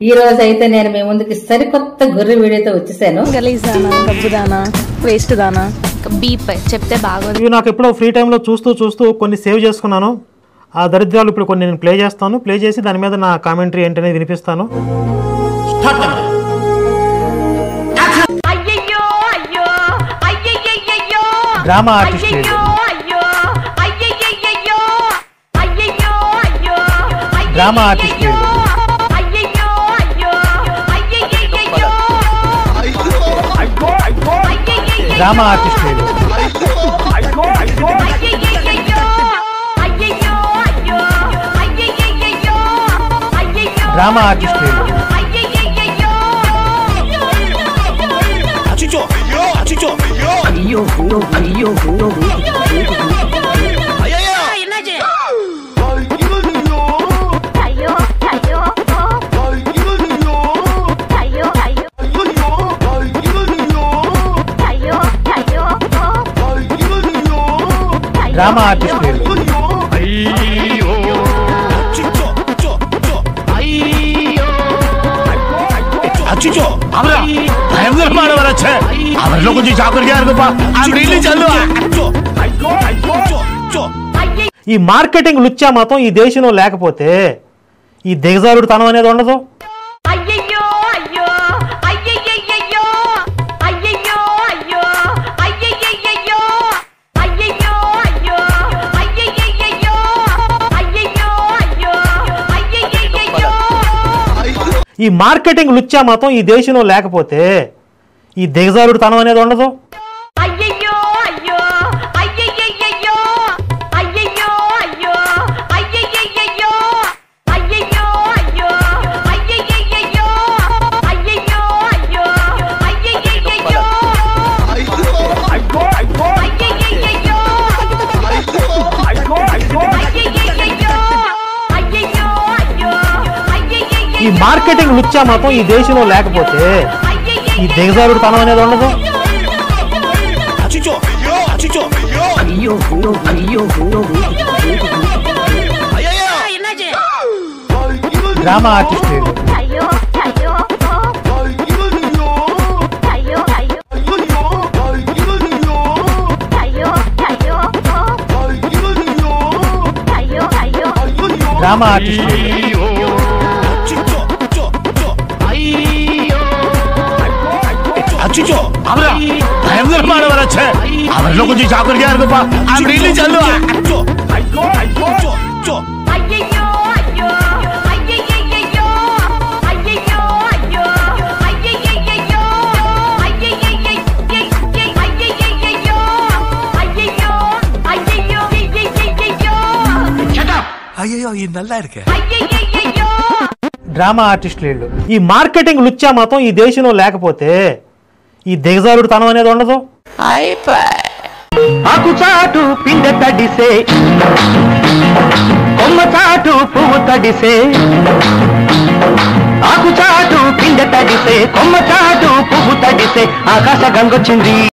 ఈ రోజు అయితే నేను మీ ముందుకి సరికొత్త గొర్రె వీడియోతో వచ్చేసాను. గలీజానా, గబ్బుదానా, వేస్ట్ దానా, బీప్ చెప్తే బాగోదు. ఇవి నాకు ఎప్పుడో ఫ్రీ టైంలో చూస్తూ కొన్ని సేవ్ చేసుకున్నాను. ఆ దరిద్రాలు ఇప్పుడు కొన్ని నేను ప్లే చేస్తాను. ప్లే చేసి దాని మీద నా కామెంటరీ ఏంటనేది వినిపిస్తాను. Drama artist drama artist drama artist drama artist drama artist అచ్చిచో అవరా భయంకర మానవరా ఛే అవరిలో కొంచెం జాగ్రత్తగా ఇరుపా ఐ యామ్ రియల్లీ చల్లు ఈ మార్కెటింగ్ లుచ్చా మాత్రం ఈ దేశంలో లేకపోతే ఈ దిగజారుడు తనం అనేది ఉండదు. ఈ మార్కెటింగ్ లుచ్చా మాత్రం ఈ దేశంలో లేకపోతే ఈ దిగజారుడు తనం అనేది ఉండదు. ఈ మార్కెటింగ్ లుచ్చా మాత్రం ఈ దేశంలో లేకపోతే ఈ దిగజారుడు తనం అనేది ఉండదు. డ్రామా ఆర్టిస్ట్ డ్రామా ఆర్టిస్ట్ అచ్చిచో అవరా భయంకర మానవరా ఛే అవరిలో కొంచెం జాగ్రత్తగా ఇరుపా ఐ యామ్ రియల్లీ చల్లు అయ్యో ఈ నల్లా ఇరుకే డ్రామా ఆర్టిస్ట్ వీళ్ళు. ఈ మార్కెటింగ్ లుచ్చా మాత్రం ఈ దేశంలో లేకపోతే ఈ దిగజారుడు తనం అనేది ఉండదు. ఆకు చాటు పిండ తడిసే, కొమ్మ చాటు పువ్వు తడిసే, ఆకు చాటు పిండ తడిసే, కొమ్మ చాటు పువ్వు తడిసే, ఆకాశ గంగొచ్చింది.